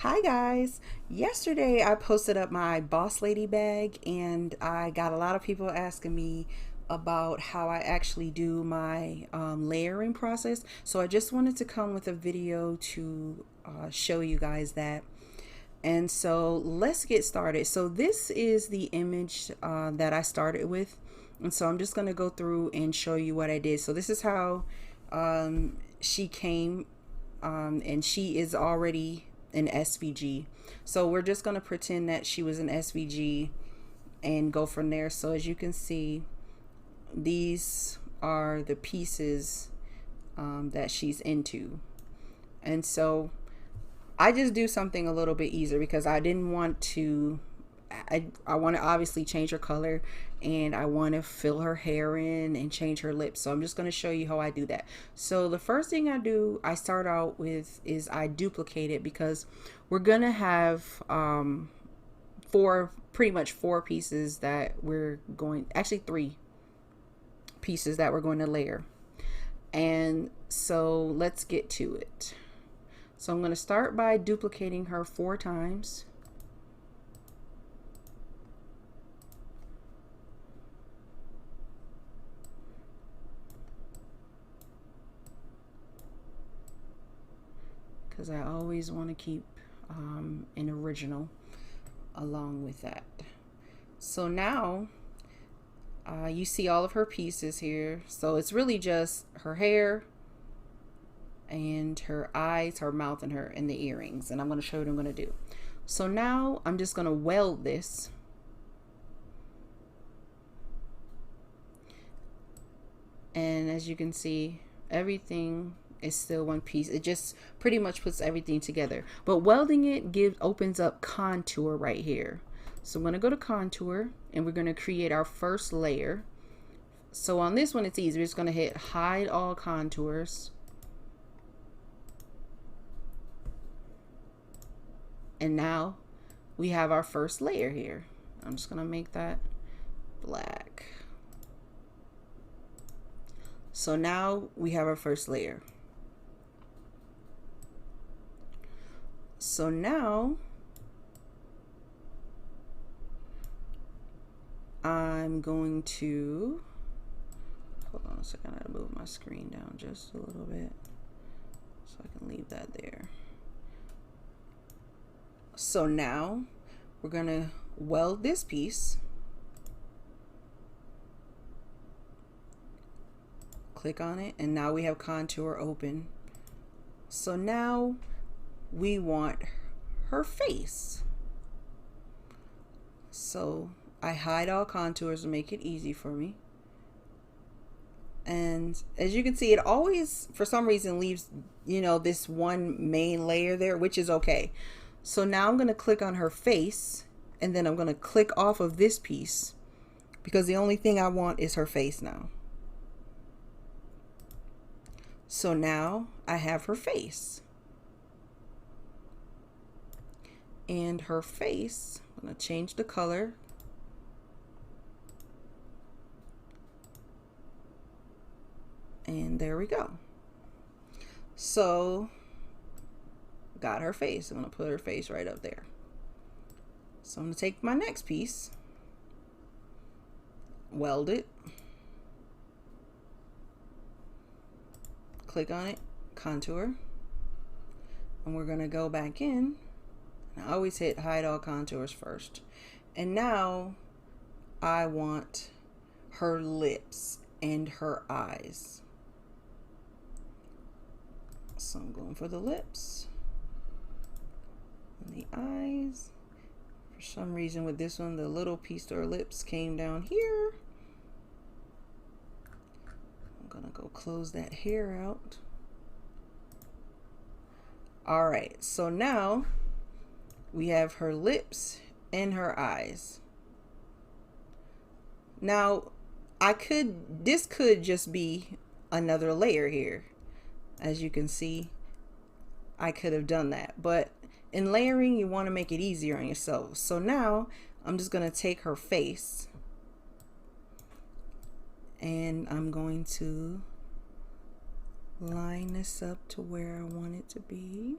Hi guys! Yesterday I posted up my Boss Lady bag and I got a lot of people asking me about how I actually do my layering process. So I just wanted to come with a video to show you guys that. And so let's get started. So this is the image that I started with. And so I'm just going to go through and show you what I did. So this is how she came, and she is already an SVG. So we're just going to pretend that she was an SVG and go from there. So as you can see, these are the pieces that she's into. And so I just do something a little bit easier because I didn't want to, I want to obviously change her color and I want to fill her hair in and change her lips. So I'm just going to show you how I do that. So the first thing I do, I start out with is I duplicate it because we're going to have pretty much four pieces that we're going, actually three pieces that we're going to layer. And so let's get to it. So I'm going to start by duplicating her 4 times. Because I always want to keep an original along with that. So now you see all of her pieces here. So it's really just her hair and her eyes, her mouth, and the earrings. And I'm going to show you what I'm going to do. So now I'm just going to weld this. And as you can see, everything is still one piece. It just pretty much puts everything together. But welding it opens up contour right here. So I'm going to go to contour and we're going to create our first layer. So on this one, it's easy. We're just going to hit hide all contours. And now we have our first layer here. I'm just going to make that black. So now we have our first layer. So now I'm going to, hold on a second, I gotta move my screen down just a little bit so I can leave that there. So now we're gonna weld this piece. Click on it and now we have contour open. So now we want her face. So I hide all contours to make it easy for me. And as you can see, it always, for some reason, leaves, this one main layer there, which is okay. So now I'm going to click on her face and then I'm going to click off of this piece because the only thing I want is her face now. So now I have her face. And her face, I'm going to change the color. And there we go. So got her face. I'm going to put her face right up there. So I'm going to take my next piece, weld it, click on it, contour, and we're going to go back in. I always hit hide all contours first. And now I want her lips and her eyes. So I'm going for the lips and the eyes. For some reason with this one, the little piece to her lips came down here. I'm gonna go close that hair out. All right, so now we have her lips and her eyes. Now this could just be another layer here. As you can see, I could have done that, but in layering, you want to make it easier on yourself. So now I'm just going to take her face and I'm going to line this up to where I want it to be.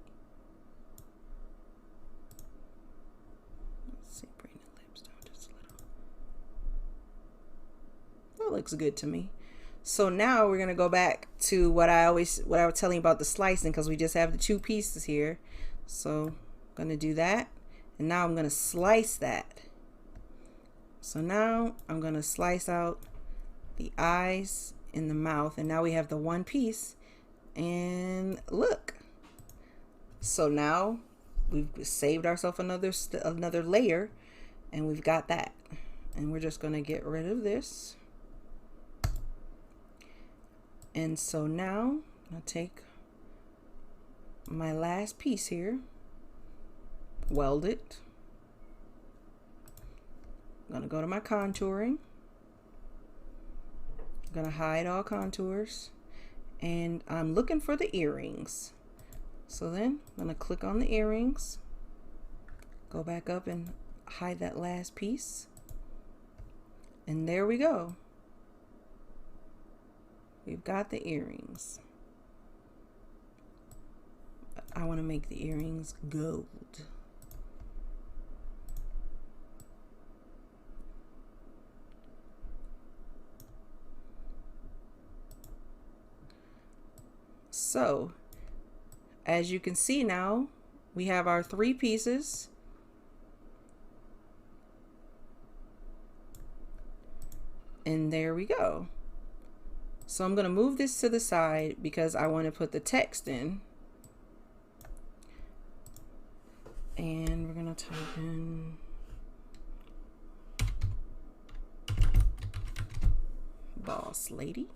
looks good to me. So now we're gonna go back to what I was telling you about the slicing, because we just have the 2 pieces here. So I'm gonna do that, and now I'm gonna slice that. So now I'm gonna slice out the eyes and the mouth, and now we have the 1 piece. And look, so now we've saved ourselves another layer, and we've got that. And we're just gonna get rid of this. And so now I'll take my last piece here, weld it. I'm gonna go to my contouring. I'm gonna hide all contours, and I'm looking for the earrings. So then I'm gonna click on the earrings, go back up and hide that last piece, and there we go. We've got the earrings. I want to make the earrings gold. So, as you can see now, we have our 3 pieces. And there we go. So I'm going to move this to the side because I want to put the text in. And we're going to type in boss lady.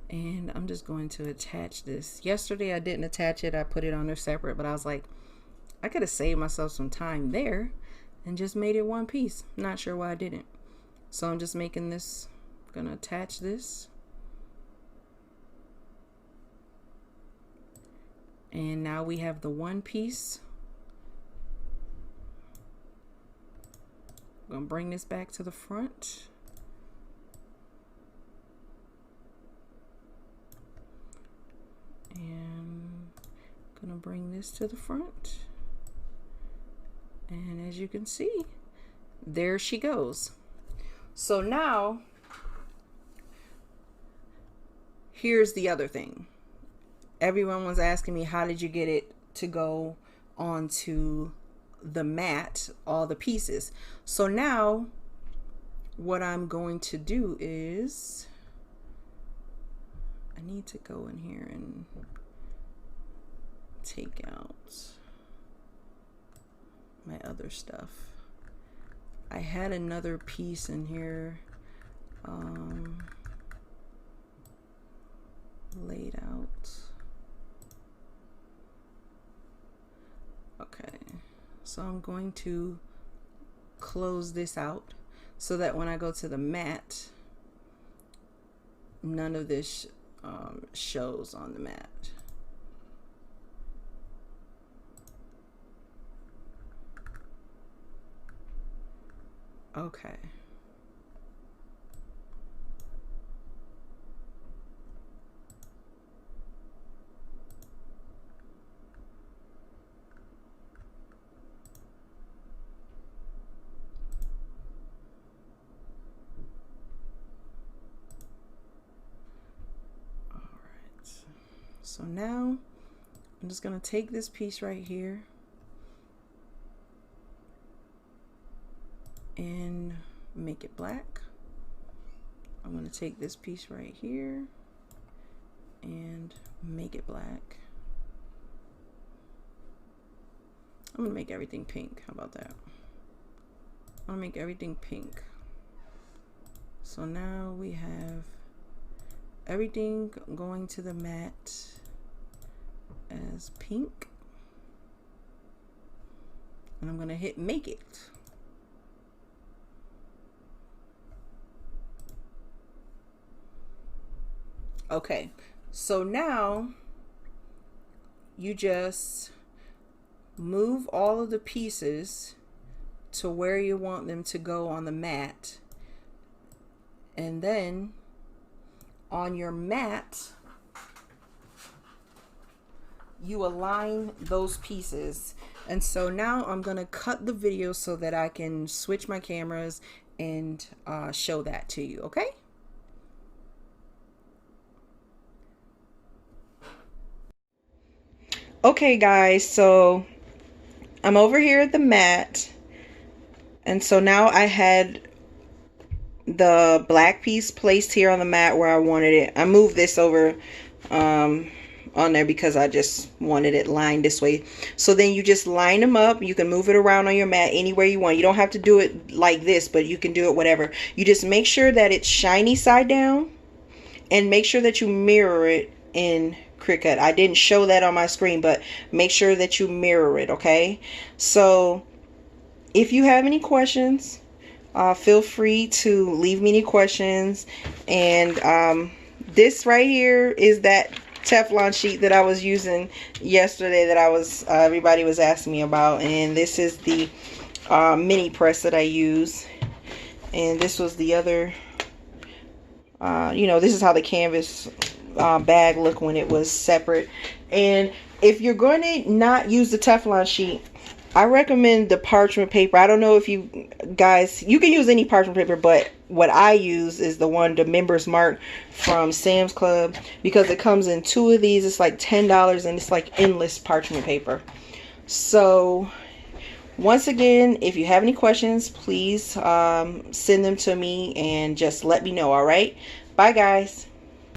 And I'm just going to attach this. Yesterday I didn't attach it. I put it on there separate, but I was like, I could have saved myself some time there and just made it 1 piece. Not sure why I didn't. So I'm just making this, gonna attach this. And now we have the 1 piece. I'm gonna bring this back to the front. And I'm gonna bring this to the front. And as you can see, there she goes. So now, here's the other thing. Everyone was asking me, how did you get it to go onto the mat, all the pieces? So now, what I'm going to do is, I need to go in here and take out my other stuff. I had another piece in here laid out. Okay, so I'm going to close this out so that when I go to the mat, none of this shows on the mat. Okay. So now I'm just going to take this piece right here and make it black. I'm going to take this piece right here and make it black. I'm going to make everything pink. How about that? I'm going to make everything pink. So now we have everything going to the mat as pink, and I'm gonna hit make it. Okay, so now you just move all of the pieces to where you want them to go on the mat, and then on your mat, you align those pieces. And so now I'm going to cut the video so that I can switch my cameras and show that to you, okay? Okay guys, so I'm over here at the mat, and so now I had the black piece placed here on the mat where I wanted it. I moved this over on there because I just wanted it lined this way. So then you just line them up. You can move it around on your mat anywhere you want. You don't have to do it like this, but you can do it whatever. You just make sure that it's shiny side down, and make sure that you mirror it in Cricut. I didn't show that on my screen, but make sure that you mirror it, okay? So if you have any questions, feel free to leave me any questions. And this right here is that Teflon sheet that I was using yesterday that everybody was asking me about. And this is the mini press that I use. And this was the other, this is how the canvas bag looked when it was separate. And if you're going to not use the Teflon sheet, I recommend the parchment paper. I don't know if you guys, you can use any parchment paper, but what I use is the Members Mark from Sam's Club, because it comes in 2 of these. It's like $10 and it's like endless parchment paper. So once again, if you have any questions, please send them to me and just let me know. All right, bye guys.